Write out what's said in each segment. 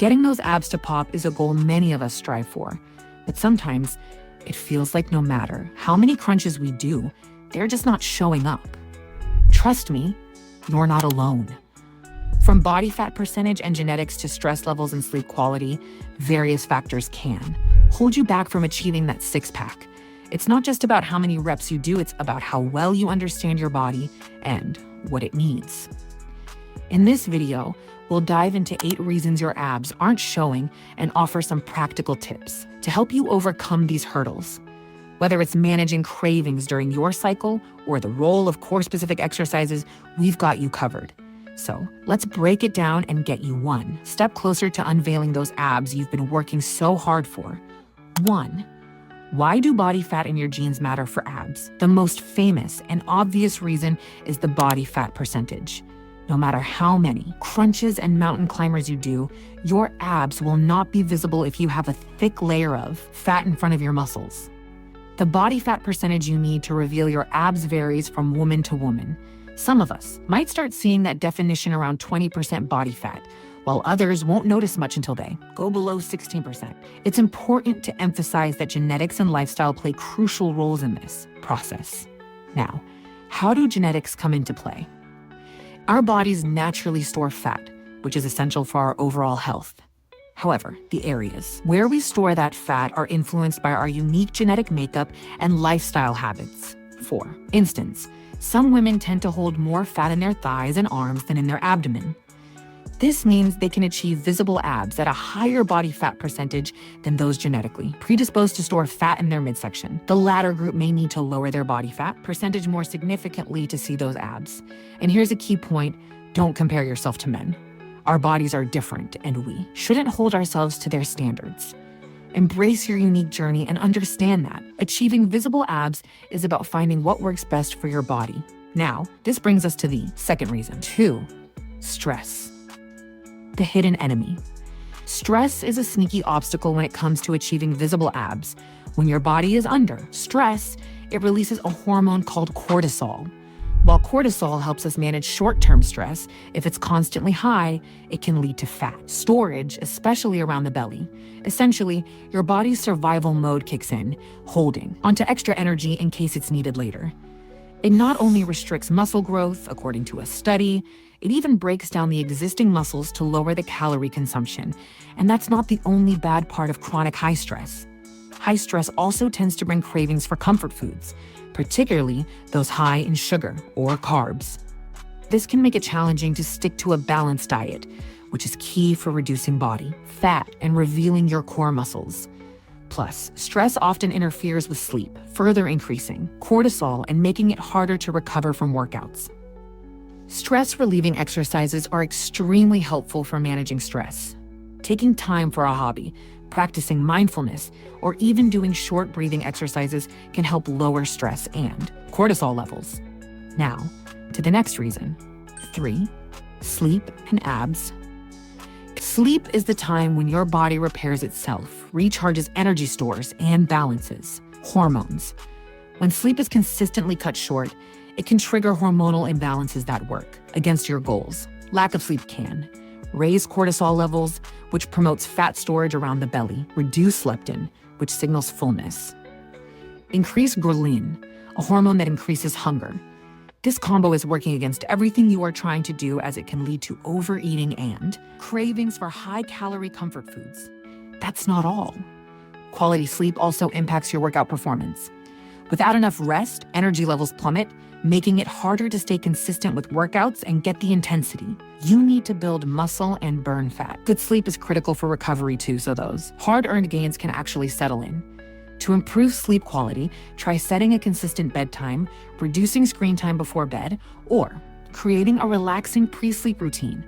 Getting those abs to pop is a goal many of us strive for, but sometimes it feels like no matter how many crunches we do, they're just not showing up. Trust me, you're not alone. From body fat percentage and genetics to stress levels and sleep quality, various factors can hold you back from achieving that six-pack. It's not just about how many reps you do, it's about how well you understand your body and what it needs. In this video, we'll dive into 8 reasons your abs aren't showing and offer some practical tips to help you overcome these hurdles. Whether it's managing cravings during your cycle or the role of core-specific exercises, we've got you covered. So let's break it down and get you one step closer to unveiling those abs you've been working so hard for. 1. Why do body fat in your genes matter for abs? The most famous and obvious reason is the body fat percentage. No matter how many crunches and mountain climbers you do, your abs will not be visible if you have a thick layer of fat in front of your muscles. The body fat percentage you need to reveal your abs varies from woman to woman. Some of us might start seeing that definition around 20% body fat, while others won't notice much until they go below 16%. It's important to emphasize that genetics and lifestyle play crucial roles in this process. Now, how do genetics come into play? Our bodies naturally store fat, which is essential for our overall health. However, the areas where we store that fat are influenced by our unique genetic makeup and lifestyle habits. For instance, some women tend to hold more fat in their thighs and arms than in their abdomen. This means they can achieve visible abs at a higher body fat percentage than those genetically predisposed to store fat in their midsection. The latter group may need to lower their body fat percentage more significantly to see those abs. And here's a key point: don't compare yourself to men. Our bodies are different, and we shouldn't hold ourselves to their standards. Embrace your unique journey and understand that achieving visible abs is about finding what works best for your body. Now, this brings us to the second reason. 2. Stress. The hidden enemy. Stress is a sneaky obstacle when it comes to achieving visible abs. When your body is under stress, it releases a hormone called cortisol. While cortisol helps us manage short-term stress, if it's constantly high, it can lead to fat storage, especially around the belly. Essentially, your body's survival mode kicks in, holding onto extra energy in case it's needed later. It not only restricts muscle growth, according to a study, it even breaks down the existing muscles to lower the calorie consumption. And that's not the only bad part of chronic high stress. High stress also tends to bring cravings for comfort foods, particularly those high in sugar or carbs. This can make it challenging to stick to a balanced diet, which is key for reducing body fat and revealing your core muscles. Plus, stress often interferes with sleep, further increasing cortisol and making it harder to recover from workouts. Stress-relieving exercises are extremely helpful for managing stress. Taking time for a hobby, practicing mindfulness, or even doing short breathing exercises can help lower stress and cortisol levels. Now, to the next reason. 3. Sleep and abs. Sleep is the time when your body repairs itself, recharges energy stores, and balances hormones. When sleep is consistently cut short, it can trigger hormonal imbalances that work against your goals. Lack of sleep can raise cortisol levels, which promotes fat storage around the belly, reduce leptin, which signals fullness, increase ghrelin, a hormone that increases hunger. This combo is working against everything you are trying to do, as it can lead to overeating and cravings for high-calorie comfort foods. That's not all. Quality sleep also impacts your workout performance. Without enough rest, energy levels plummet, making it harder to stay consistent with workouts and get the intensity. You need to build muscle and burn fat. Good sleep is critical for recovery too, so those hard-earned gains can actually settle in. To improve sleep quality, try setting a consistent bedtime, reducing screen time before bed, or creating a relaxing pre-sleep routine.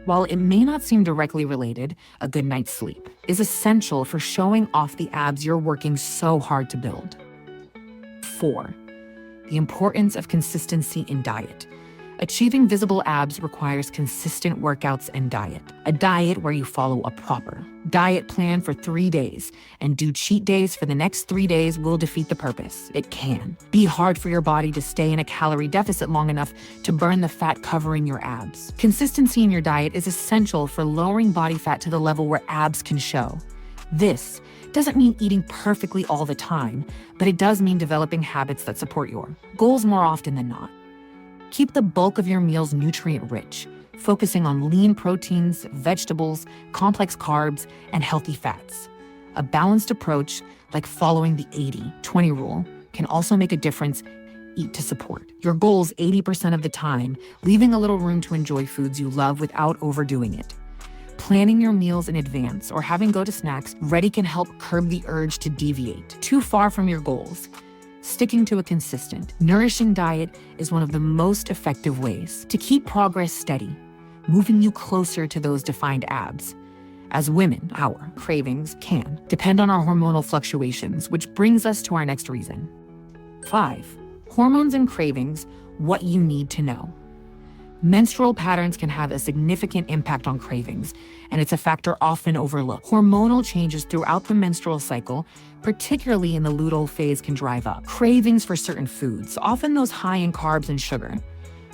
While it may not seem directly related, a good night's sleep is essential for showing off the abs you're working so hard to build. 4. The importance of consistency in diet. Achieving visible abs requires consistent workouts and diet. A diet where you follow a proper diet plan for 3 days and do cheat days for the next 3 days will defeat the purpose. It can be hard for your body to stay in a calorie deficit long enough to burn the fat covering your abs. Consistency in your diet is essential for lowering body fat to the level where abs can show. This doesn't mean eating perfectly all the time, but it does mean developing habits that support your goals more often than not. Keep the bulk of your meals nutrient-rich, focusing on lean proteins, vegetables, complex carbs, and healthy fats. A balanced approach, like following the 80-20 rule, can also make a difference. Eat to support your goals 80% of the time, leaving a little room to enjoy foods you love without overdoing it. Planning your meals in advance or having go-to snacks ready can help curb the urge to deviate too far from your goals. Sticking to a consistent, nourishing diet is one of the most effective ways to keep progress steady, moving you closer to those defined abs. As women, our cravings can depend on our hormonal fluctuations, which brings us to our next reason. 5. Hormones and cravings, what you need to know. Menstrual patterns can have a significant impact on cravings, and it's a factor often overlooked. Hormonal changes throughout the menstrual cycle, particularly in the luteal phase, can drive up cravings for certain foods, often those high in carbs and sugar.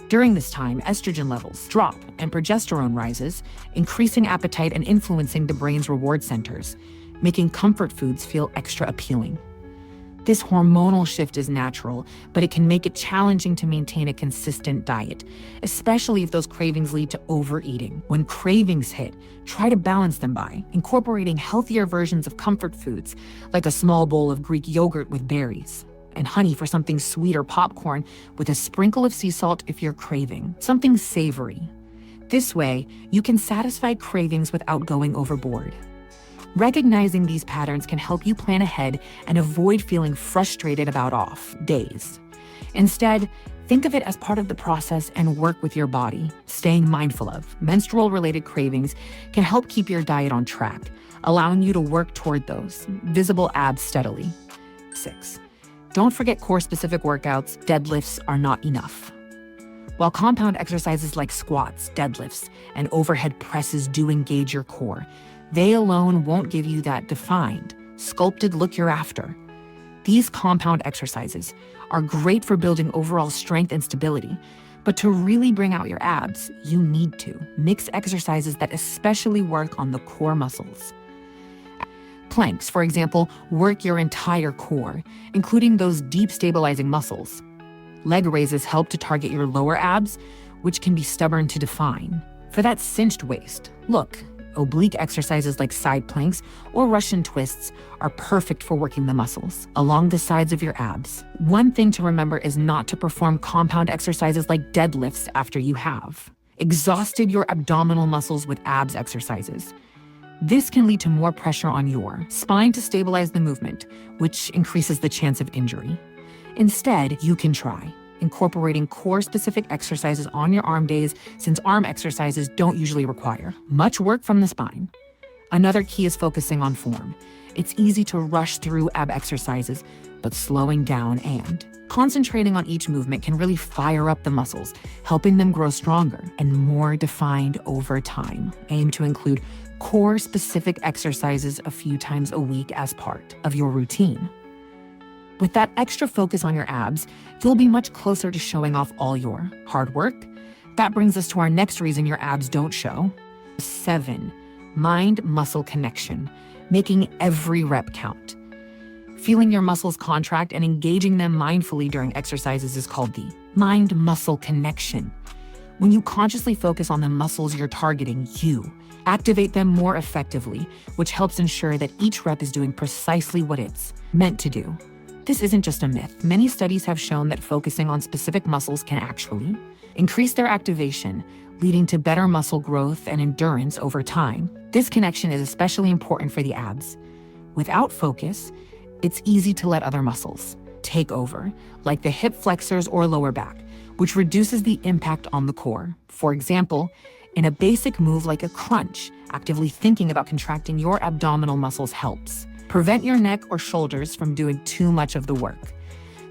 During this time, estrogen levels drop and progesterone rises, increasing appetite and influencing the brain's reward centers, making comfort foods feel extra appealing. This hormonal shift is natural, but it can make it challenging to maintain a consistent diet, especially if those cravings lead to overeating. When cravings hit, try to balance them by incorporating healthier versions of comfort foods, like a small bowl of Greek yogurt with berries, and honey for something sweet, or popcorn with a sprinkle of sea salt if you're craving something savory. This way, you can satisfy cravings without going overboard. Recognizing these patterns can help you plan ahead and avoid feeling frustrated about off days. Instead, think of it as part of the process and work with your body. Staying mindful of menstrual-related cravings can help keep your diet on track, allowing you to work toward those visible abs steadily. 6. Don't forget core-specific workouts. Deadlifts are not enough. While compound exercises like squats, deadlifts, and overhead presses do engage your core, they alone won't give you that defined, sculpted look you're after. These compound exercises are great for building overall strength and stability, but to really bring out your abs, you need to mix exercises that especially work on the core muscles. Planks, for example, work your entire core, including those deep stabilizing muscles. Leg raises help to target your lower abs, which can be stubborn to define. For that cinched waist, look, oblique exercises like side planks or Russian twists are perfect for working the muscles along the sides of your abs. One thing to remember is not to perform compound exercises like deadlifts after you have exhausted your abdominal muscles with abs exercises. This can lead to more pressure on your spine to stabilize the movement, which increases the chance of injury. Instead, you can try incorporating core-specific exercises on your arm days, since arm exercises don't usually require much work from the spine. Another key is focusing on form. It's easy to rush through ab exercises, but slowing down and concentrating on each movement can really fire up the muscles, helping them grow stronger and more defined over time. Aim to include core-specific exercises a few times a week as part of your routine. With that extra focus on your abs, you'll be much closer to showing off all your hard work. That brings us to our next reason your abs don't show. 7. Mind-muscle connection, making every rep count. Feeling your muscles contract and engaging them mindfully during exercises is called the mind-muscle connection. When you consciously focus on the muscles you're targeting, you activate them more effectively, which helps ensure that each rep is doing precisely what it's meant to do. This isn't just a myth. Many studies have shown that focusing on specific muscles can actually increase their activation, leading to better muscle growth and endurance over time. This connection is especially important for the abs. Without focus, it's easy to let other muscles take over, like the hip flexors or lower back, which reduces the impact on the core. For example, in a basic move like a crunch, actively thinking about contracting your abdominal muscles helps prevent your neck or shoulders from doing too much of the work.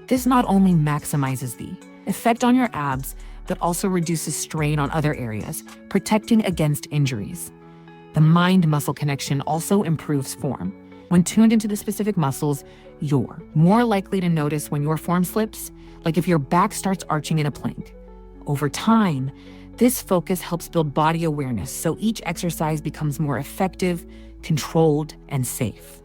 This not only maximizes the effect on your abs, that also reduces strain on other areas, protecting against injuries. The mind-muscle connection also improves form. When tuned into the specific muscles, you're more likely to notice when your form slips, like if your back starts arching in a plank. Over time, this focus helps build body awareness, so each exercise becomes more effective, controlled, and safe.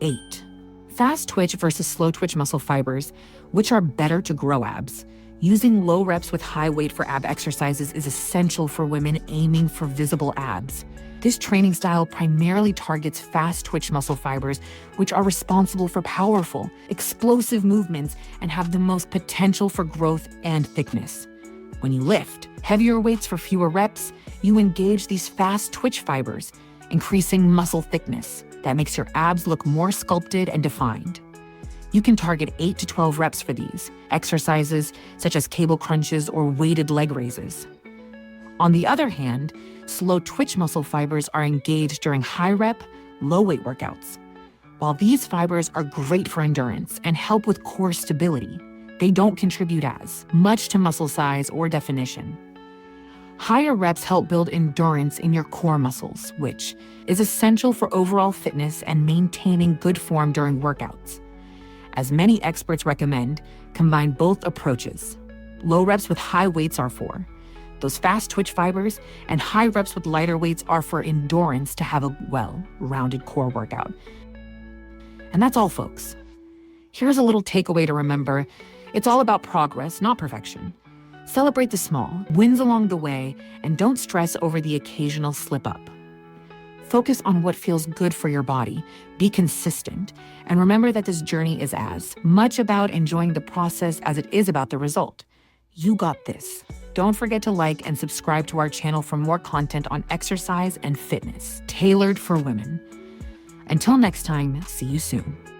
8. Fast twitch versus slow twitch muscle fibers, which are better to grow abs. Using low reps with high weight for ab exercises is essential for women aiming for visible abs. This training style primarily targets fast twitch muscle fibers, which are responsible for powerful, explosive movements and have the most potential for growth and thickness. When you lift heavier weights for fewer reps, you engage these fast twitch fibers, increasing muscle thickness that makes your abs look more sculpted and defined. You can target 8 to 12 reps for these exercises, such as cable crunches or weighted leg raises. On the other hand, slow twitch muscle fibers are engaged during high rep, low weight workouts. While these fibers are great for endurance and help with core stability, they don't contribute as much to muscle size or definition. Higher reps help build endurance in your core muscles, which is essential for overall fitness and maintaining good form during workouts. As many experts recommend, combine both approaches. Low reps with high weights are for those fast twitch fibers, and high reps with lighter weights are for endurance to have a well-rounded core workout. And that's all, folks. Here's a little takeaway to remember. It's all about progress, not perfection. Celebrate the small wins along the way, and don't stress over the occasional slip up. Focus on what feels good for your body, be consistent, and remember that this journey is as much about enjoying the process as it is about the result. You got this. Don't forget to like and subscribe to our channel for more content on exercise and fitness, tailored for women. Until next time, see you soon.